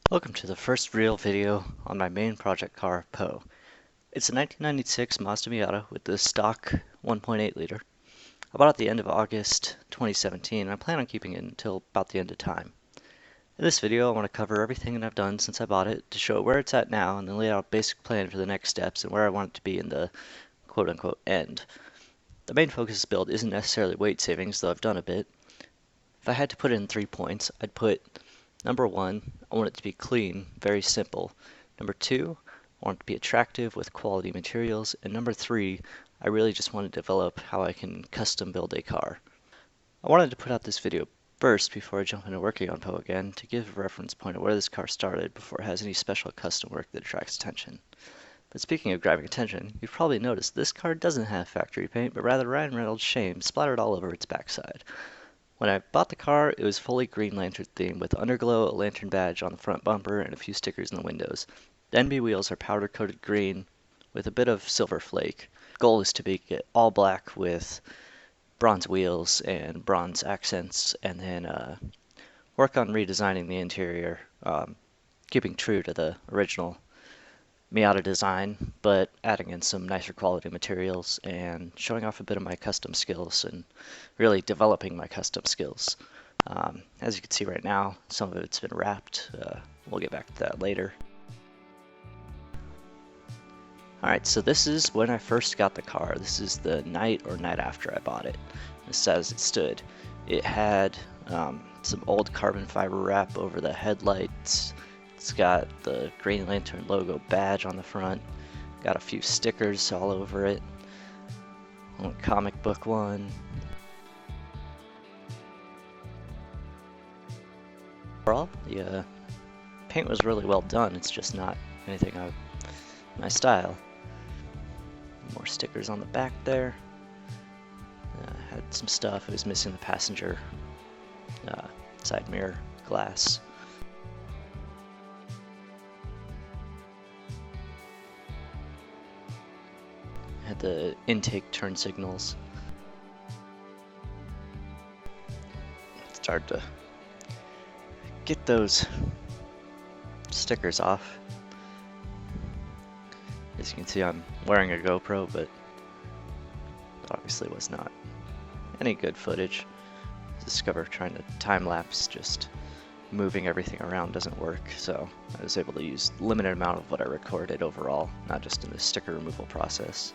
Welcome to the first real video on my main project car, Poe. It's a 1996 Mazda Miata with the stock 1.8 liter. I bought it at the end of August 2017 and I plan on keeping it until about the end of time. In this video I want to cover everything that I've done since I bought it to show where it's at now and then lay out a basic plan for the next steps and where I want it to be in the quote-unquote end. The main focus of this build isn't necessarily weight savings, though I've done a bit. If I had to put it in 3 points, I'd put Number 1, I want it to be clean, very simple. Number 2, I want it to be attractive with quality materials. And number 3, I really just want to develop how I can custom build a car. I wanted to put out this video first before I jump into working on Poe again to give a reference point of where this car started before it has any special custom work that attracts attention. But speaking of grabbing attention, you've probably noticed this car doesn't have factory paint, but rather Ryan Reynolds' shame splattered all over its backside. When I bought the car, it was fully Green Lantern themed with underglow, a lantern badge on the front bumper, and a few stickers in the windows. The NB wheels are powder coated green with a bit of silver flake. The goal is to make it all black with bronze wheels and bronze accents, and then work on redesigning the interior, keeping true to the original Miata design, but adding in some nicer quality materials and showing off a bit of my custom skills and really developing my custom skills. As you can see right now, some of it's been wrapped. We'll get back to that later. Alright, so this is when I first got the car. This is the night or night after I bought it. This is as it stood. It had some old carbon fiber wrap over the headlights. It's got the Green Lantern logo badge on the front. Got a few stickers all over it. One comic book one. Overall, the paint was really well done. It's just not anything of my style. More stickers on the back there. Had some stuff. It was missing the passenger side mirror glass. Had the intake turn signals. Start to get those stickers off. As you can see, I'm wearing a GoPro, but obviously was not any good footage. Discover trying to time lapse, just moving everything around doesn't work, so I was able to use limited amount of what I recorded overall, not just in the sticker removal process.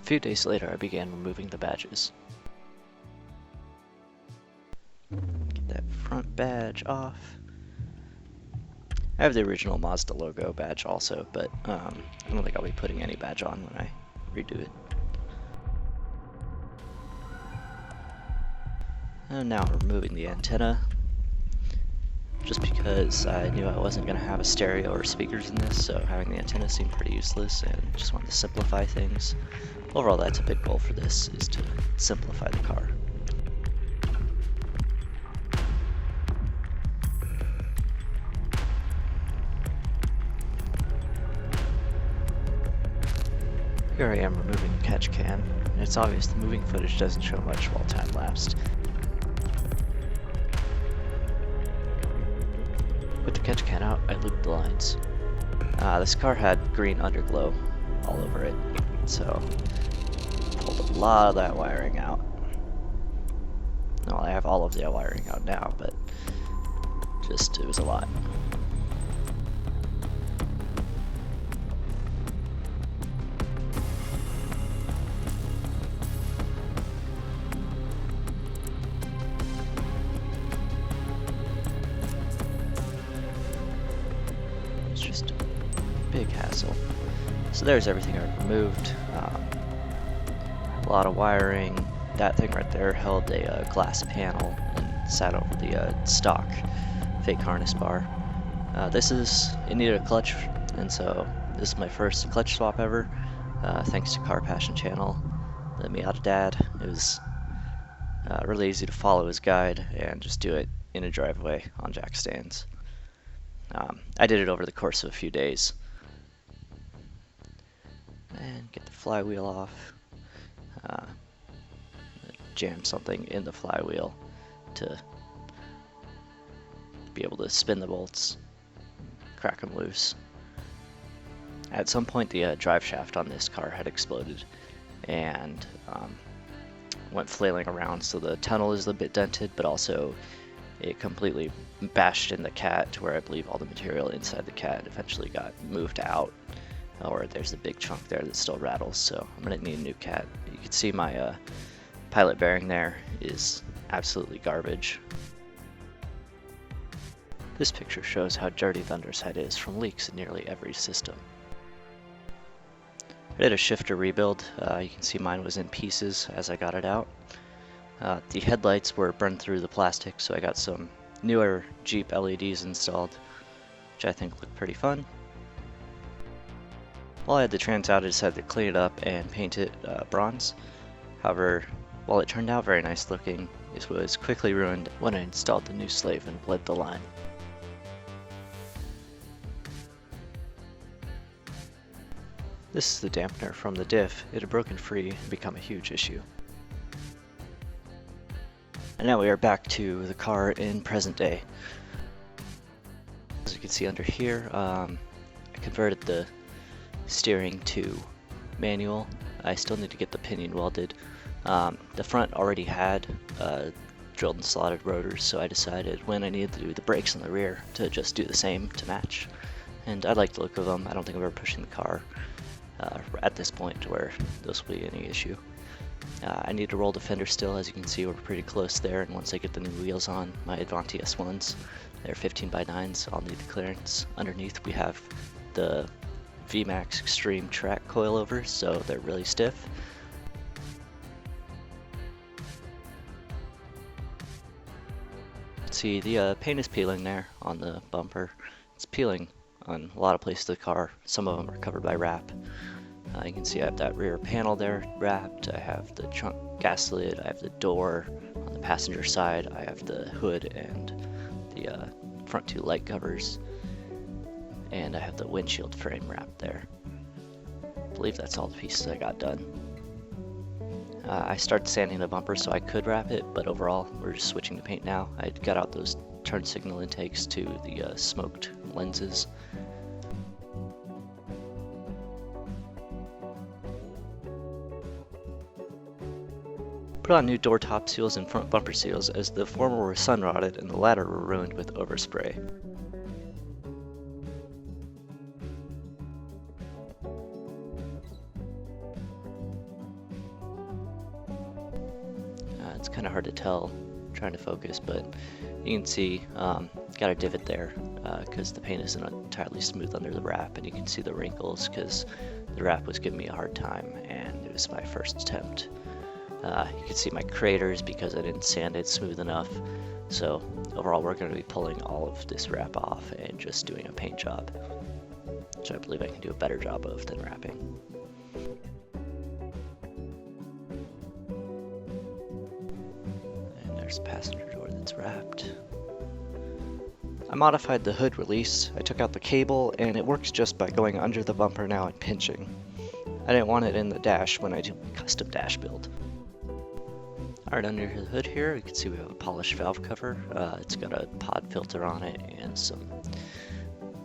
A few days later, I began removing the badges. Get that front badge off. I have the original Mazda logo badge also, but I don't think I'll be putting any badge on when I redo it. And now I'm removing the antenna, just because I knew I wasn't going to have a stereo or speakers in this, so having the antenna seemed pretty useless and just wanted to simplify things. Overall, that's a big goal for this, is to simplify the car. Here I am removing the catch can, and it's obvious the moving footage doesn't show much while time-lapsed. With the catch can out, I looped the lines. This car had green underglow all over it, so pulled a lot of that wiring out. Well, I have all of the wiring out now, but just, it was a lot. It's just a big hassle. So there's everything I've removed. A lot of wiring. That thing right there held a glass panel and sat over the stock fake harness bar. It needed a clutch, and so this is my first clutch swap ever, thanks to Car Passion channel, the Miata dad. It was really easy to follow his guide and just do it in a driveway on jack stands. I did it over the course of a few days. And get the flywheel off. jam something in the flywheel to be able to spin the bolts, crack them loose. At some point the drive shaft on this car had exploded and went flailing around, so the tunnel is a bit dented, but also it completely bashed in the cat to where I believe all the material inside the cat eventually got moved out, or there's a big chunk there that still rattles, so I'm going to need a new cat. You can see my pilot bearing there is absolutely garbage. This picture shows how dirty the underside is from leaks in nearly every system. I did a shifter rebuild. You can see mine was in pieces as I got it out. The headlights were burned through the plastic, so I got some newer Jeep LEDs installed, which I think look pretty fun. While I had the trans out, I decided to clean it up and paint it bronze. However, while it turned out very nice looking, it was quickly ruined when I installed the new slave and bled the line. This is the dampener from the diff. It had broken free and become a huge issue. And now we are back to the car in present day. As you can see under here, I converted the steering to manual. I still need to get the pinion welded. The front already had drilled and slotted rotors, so I decided when I needed to do the brakes on the rear to just do the same to match. And I like the look of them. I don't think I'm ever pushing the car at this point to where this will be any issue. I need to roll the fender still. As you can see, we're pretty close there, and once I get the new wheels on, my Avanti S1s, they're 15x9s, I'll need the clearance. Underneath we have the VMAX Extreme track coilovers, so they're really stiff. See, the paint is peeling there on the bumper. It's peeling on a lot of places of the car. Some of them are covered by wrap. You can see I have that rear panel there wrapped. I have the trunk gas lid. I have the door on the passenger side. I have the hood and the front two light covers. And I have the windshield frame wrapped there. I believe that's all the pieces I got done. I started sanding the bumper so I could wrap it, but overall we're just switching the paint now. I got out those turn signal intakes to the smoked lenses. Put on new door top seals and front bumper seals, as the former were sun rotted and the latter were ruined with overspray. It's kind of hard to tell trying to focus, but you can see got a divot there because the paint isn't entirely smooth under the wrap, and you can see the wrinkles because the wrap was giving me a hard time and it was my first attempt. You can see my craters because I didn't sand it smooth enough. So overall we're going to be pulling all of this wrap off and just doing a paint job, which I believe I can do a better job of than wrapping. And there's the passenger door that's wrapped. I modified the hood release. I took out the cable and it works just by going under the bumper now and pinching. I didn't want it in the dash when I do my custom dash build. Alright, under the hood here, you can see we have a polished valve cover. It's got a pod filter on it and some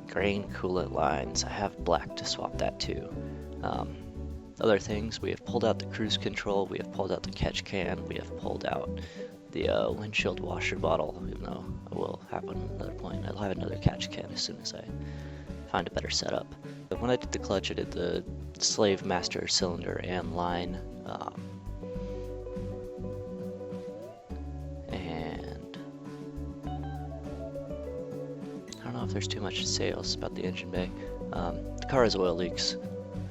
grain coolant lines. I have black to swap that too. Other things, we have pulled out the cruise control, we have pulled out the catch can, we have pulled out the windshield washer bottle, even though I will have one at another point. I'll have another catch can as soon as I find a better setup. But when I did the clutch, I did the slave master cylinder and line. And I don't know if there's too much to say else about the engine bay. The car has oil leaks.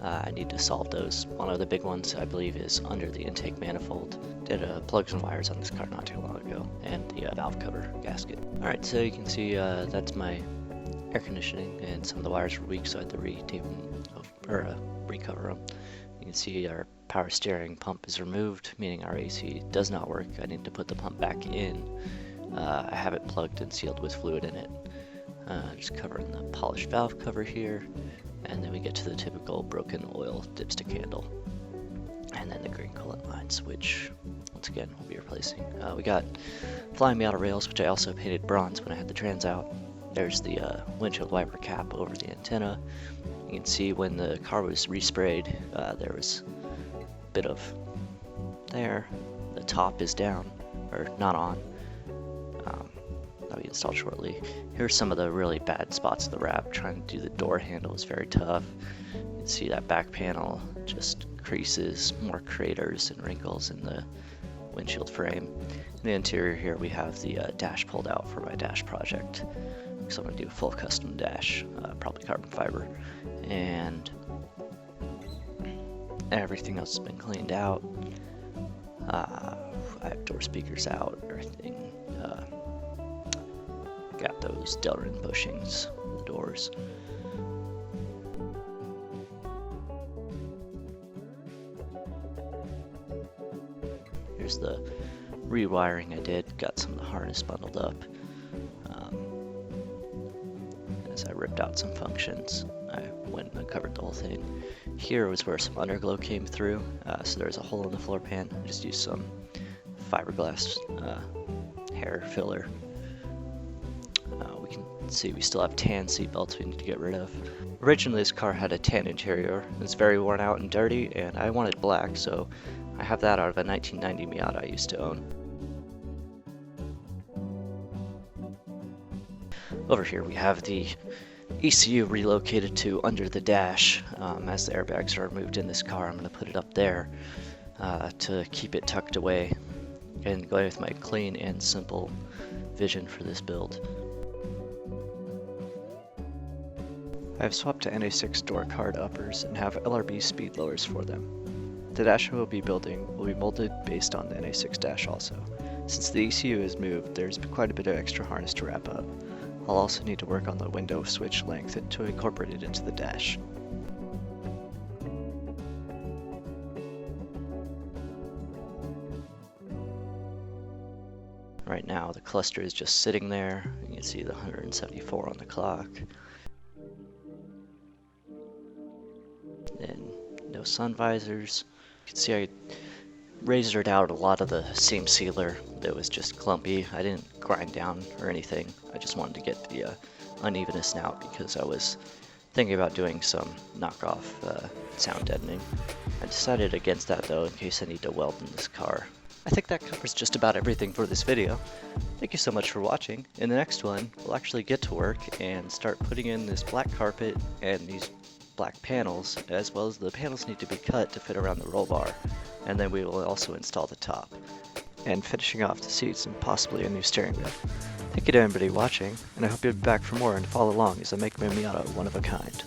I need to solve those. One of the big ones, I believe, is under the intake manifold. Did plugs and wires on this car not too long ago, and the valve cover gasket. Alright, so you can see that's my air conditioning, and some of the wires were weak, so I had to re-tape them, or recover them. You can see our power steering pump is removed, meaning our AC does not work. I need to put the pump back in. I have it plugged and sealed with fluid in it. Just covering the polished valve cover here, and then we get to the typical broken oil dipstick handle, and then the green coolant lines, which once again, we'll be replacing. We got flying Miata rails, which I also painted bronze when I had the trans out. There's the windshield wiper cap over the antenna. You can see when the car was resprayed, there was a bit of there. The top is down, or not on. That'll be installed shortly. Here's some of the really bad spots of the wrap. Trying to do the door handle is very tough. You can see that back panel, just creases, more craters and wrinkles in the windshield frame. In the interior here we have the dash pulled out for my dash project. So I'm going to do a full custom dash, probably carbon fiber. And everything else has been cleaned out. I have door speakers out, everything. Got those Delrin bushings on the doors. Here's the rewiring I did. Got some of the harness bundled up. As I ripped out some functions, I went and uncovered the whole thing. Here was where some underglow came through, so there's a hole in the floor pan. I just used some fiberglass hair filler. We can see we still have tan seat belts we need to get rid of. Originally this car had a tan interior. It's very worn out and dirty, and I wanted black, so I have that out of a 1990 Miata I used to own. Over here we have the ECU relocated to under the dash. As the airbags are moved in this car, I'm going to put it up there to keep it tucked away and going with my clean and simple vision for this build. I've swapped to NA6 door card uppers and have LRB speed lowers for them. The dash I will be building will be molded based on the NA6 dash also. Since the ECU is moved, there's quite a bit of extra harness to wrap up. I'll also need to work on the window switch length to incorporate it into the dash. Right now the cluster is just sitting there. You can see the 174 on the clock. Then no sun visors. You can see I razored out a lot of the seam sealer that was just clumpy. I didn't grind down or anything. I just wanted to get the unevenness out because I was thinking about doing some knockoff sound deadening. I decided against that though in case I need to weld in this car. I think that covers just about everything for this video. Thank you so much for watching. In the next one, we'll actually get to work and start putting in this black carpet and these black panels, as well as the panels need to be cut to fit around the roll bar. And then we will also install the top. And finishing off the seats and possibly a new steering wheel. Thank you to everybody watching, and I hope you'll be back for more and follow along as I make my Miata one of a kind.